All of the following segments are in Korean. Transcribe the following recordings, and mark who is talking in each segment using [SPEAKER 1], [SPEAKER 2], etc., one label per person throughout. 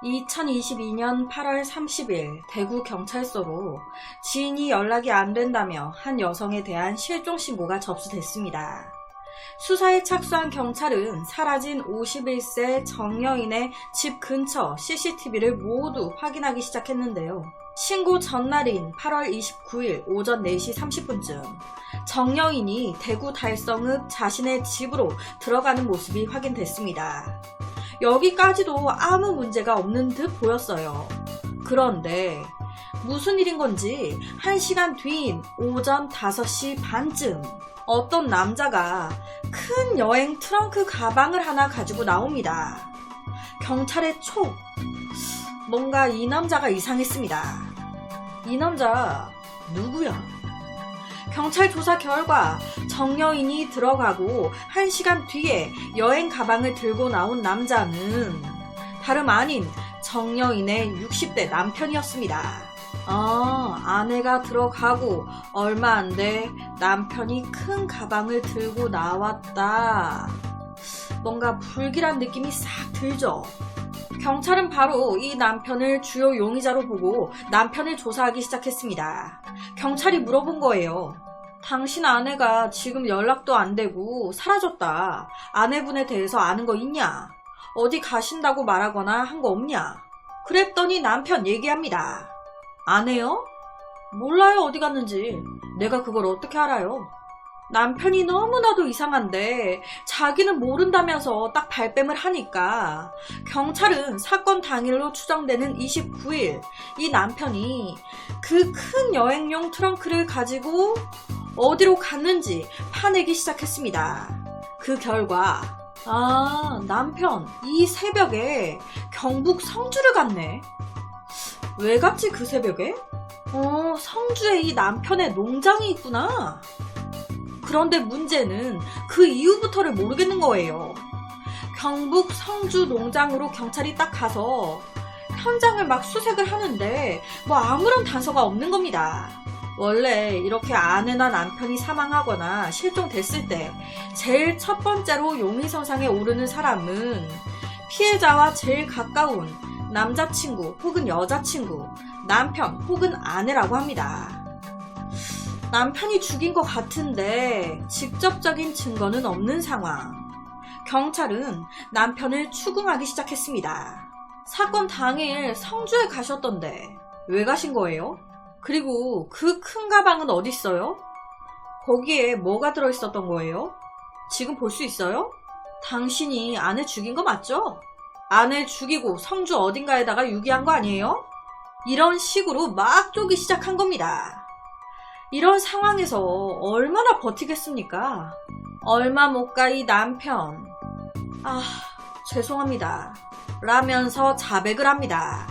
[SPEAKER 1] 2022년 8월 30일 대구경찰서로 지인이 연락이 안 된다며 한 여성에 대한 실종 신고가 접수됐습니다. 수사에 착수한 경찰은 사라진 51세 정여인의 집 근처 CCTV를 모두 확인하기 시작했는데요. 신고 전날인 8월 29일 오전 4시 30분쯤 정여인이 대구 달성읍 자신의 집으로 들어가는 모습이 확인됐습니다. 여기까지도 아무 문제가 없는 듯 보였어요. 그런데 무슨 일인 건지 1시간 뒤인 오전 5시 반쯤 어떤 남자가 큰 여행 트렁크 가방을 하나 가지고 나옵니다. 경찰의 촉! 뭔가 이 남자가 이상했습니다. 이 남자 누구야? 경찰 조사 결과 정여인이 들어가고 1시간 뒤에 여행 가방을 들고 나온 남자는 다름 아닌 정여인의 60대 남편이었습니다. 아내가 들어가고 얼마 안 돼 남편이 큰 가방을 들고 나왔다. 뭔가 불길한 느낌이 싹 들죠. 경찰은 바로 이 남편을 주요 용의자로 보고 남편을 조사하기 시작했습니다. 경찰이 물어본 거예요. 당신 아내가 지금 연락도 안 되고 사라졌다. 아내분에 대해서 아는 거 있냐? 어디 가신다고 말하거나 한 거 없냐? 그랬더니 남편 얘기합니다. 아내요? 몰라요, 어디 갔는지. 내가 그걸 어떻게 알아요? 남편이 너무나도 이상한데 자기는 모른다면서 딱 발뺌을 하니까 경찰은 사건 당일로 추정되는 29일 이 남편이 그 큰 여행용 트렁크를 가지고 어디로 갔는지 파내기 시작했습니다. 그 결과 남편 이 새벽에 경북 성주를 갔네. 왜 갔지 그 새벽에? 성주에 이 남편의 농장이 있구나. 그런데 문제는 그 이후부터를 모르겠는 거예요. 경북 성주 농장으로 경찰이 딱 가서 현장을 막 수색을 하는데 아무런 단서가 없는 겁니다. 원래 이렇게 아내나 남편이 사망하거나 실종됐을 때 제일 첫 번째로 용의선상에 오르는 사람은 피해자와 제일 가까운 남자친구 혹은 여자친구, 남편 혹은 아내라고 합니다. 남편이 죽인 것 같은데 직접적인 증거는 없는 상황. 경찰은 남편을 추궁하기 시작했습니다. 사건 당일 성주에 가셨던데 왜 가신 거예요? 그리고 그 큰 가방은 어디 있어요? 거기에 뭐가 들어있었던 거예요? 지금 볼 수 있어요? 당신이 아내 죽인 거 맞죠? 아내 죽이고 성주 어딘가에다가 유기한 거 아니에요? 이런 식으로 막 쪼기 시작한 겁니다. 이런 상황에서 얼마나 버티겠습니까? 얼마 못 가 이 남편. 죄송합니다. 라면서 자백을 합니다.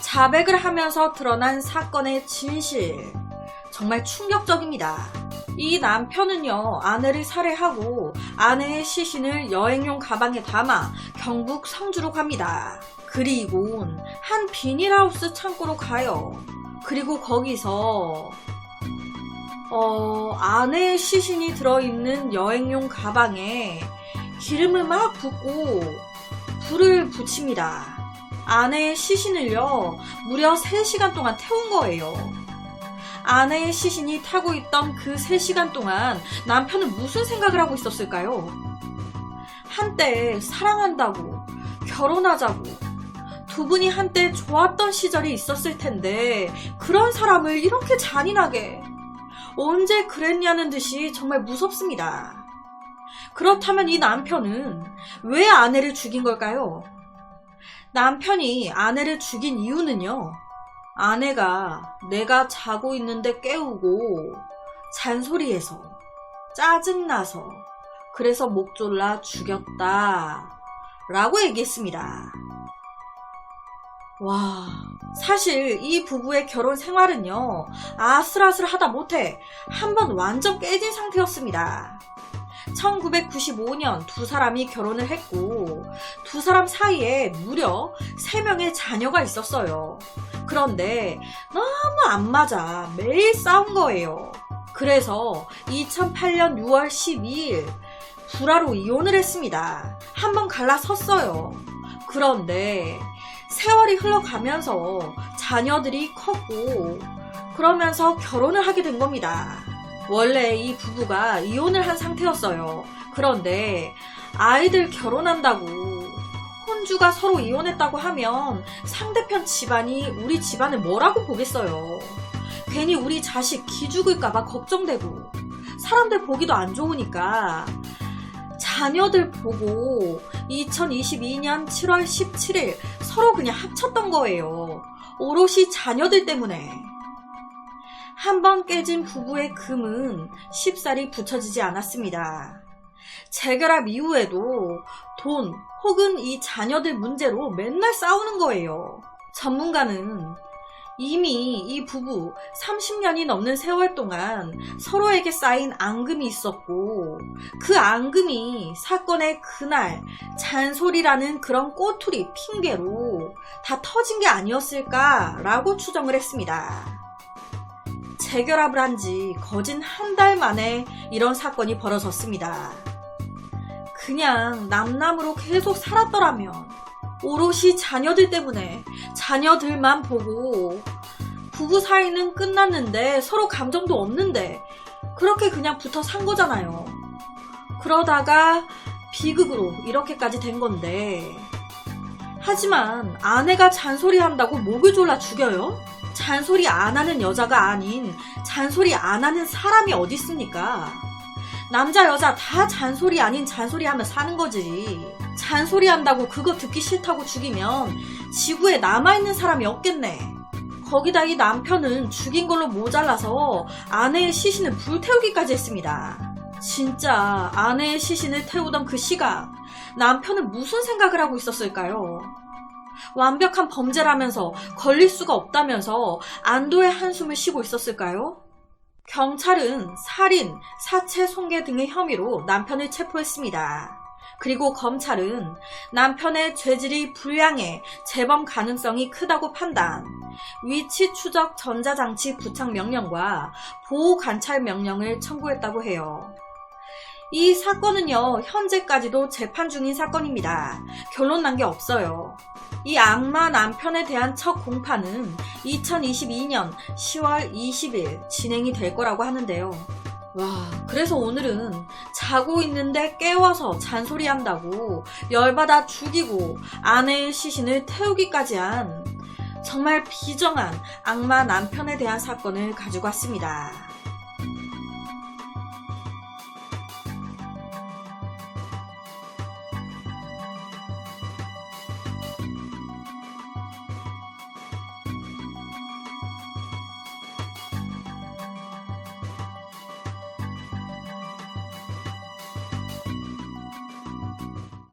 [SPEAKER 1] 자백을 하면서 드러난 사건의 진실. 정말 충격적입니다. 이 남편은요, 아내를 살해하고 아내의 시신을 여행용 가방에 담아 경북 성주로 갑니다. 그리고 한 비닐하우스 창고로 가요. 그리고 거기서 아내의 시신이 들어있는 여행용 가방에 기름을 막 붓고 불을 붙입니다. 아내의 시신을요, 무려 3시간 동안 태운 거예요. 아내의 시신이 타고 있던 그 3시간 동안 남편은 무슨 생각을 하고 있었을까요? 한때 사랑한다고, 결혼하자고, 두 분이 한때 좋았던 시절이 있었을 텐데 그런 사람을 이렇게 잔인하게 언제 그랬냐는 듯이 정말 무섭습니다. 그렇다면 이 남편은 왜 아내를 죽인 걸까요? 남편이 아내를 죽인 이유는요, 아내가 내가 자고 있는데 깨우고 잔소리해서 짜증나서 그래서 목 졸라 죽였다 라고 얘기했습니다. 사실 이 부부의 결혼 생활은요, 아슬아슬하다 못해 한번 완전 깨진 상태였습니다. 1995년 두 사람이 결혼을 했고 두 사람 사이에 무려 3명의 자녀가 있었어요. 그런데 너무 안 맞아 매일 싸운 거예요. 그래서 2008년 6월 12일 불화로 이혼을 했습니다. 한번 갈라섰어요. 그런데 세월이 흘러가면서 자녀들이 컸고 그러면서 결혼을 하게 된 겁니다. 원래 이 부부가 이혼을 한 상태였어요. 그런데 아이들 결혼한다고 혼주가 서로 이혼했다고 하면 상대편 집안이 우리 집안을 뭐라고 보겠어요. 괜히 우리 자식 기죽을까봐 걱정되고 사람들 보기도 안 좋으니까 자녀들 보고 2022년 7월 17일 서로 그냥 합쳤던 거예요. 오롯이 자녀들 때문에. 한 번 깨진 부부의 금은 쉽사리 붙여지지 않았습니다. 재결합 이후에도 돈 혹은 이 자녀들 문제로 맨날 싸우는 거예요. 전문가는 이미 이 부부 30년이 넘는 세월 동안 서로에게 쌓인 앙금이 있었고 그 앙금이 사건의 그날 잔소리라는 그런 꼬투리 핑계로 다 터진 게 아니었을까라고 추정을 했습니다. 재결합을 한 지 거진 한 달 만에 이런 사건이 벌어졌습니다. 그냥 남남으로 계속 살았더라면 오롯이 자녀들 때문에 자녀들만 보고 부부 사이는 끝났는데 서로 감정도 없는데 그렇게 그냥 붙어 산 거잖아요. 그러다가 비극으로 이렇게까지 된 건데 하지만 아내가 잔소리한다고 목을 졸라 죽여요? 잔소리 안 하는 여자가 아닌 잔소리 안 하는 사람이 어디 있습니까? 남자 여자 다 잔소리 아닌 잔소리 하면 사는 거지. 잔소리 한다고 그거 듣기 싫다고 죽이면 지구에 남아있는 사람이 없겠네. 거기다 이 남편은 죽인 걸로 모자라서 아내의 시신을 불태우기까지 했습니다. 진짜 아내의 시신을 태우던 그 시각 남편은 무슨 생각을 하고 있었을까요? 완벽한 범죄라면서 걸릴 수가 없다면서 안도의 한숨을 쉬고 있었을까요? 경찰은 살인, 사체 손괴 등의 혐의로 남편을 체포했습니다. 그리고 검찰은 남편의 죄질이 불량해 재범 가능성이 크다고 판단, 위치 추적 전자장치 부착 명령과 보호 관찰 명령을 청구했다고 해요. 이 사건은요, 현재까지도 재판 중인 사건입니다. 결론 난 게 없어요. 이 악마 남편에 대한 첫 공판은 2022년 10월 20일 진행이 될 거라고 하는데요. 와, 그래서 오늘은 자고 있는데 깨워서 잔소리한다고 열받아 죽이고 아내의 시신을 태우기까지 한 정말 비정한 악마 남편에 대한 사건을 가지고 왔습니다.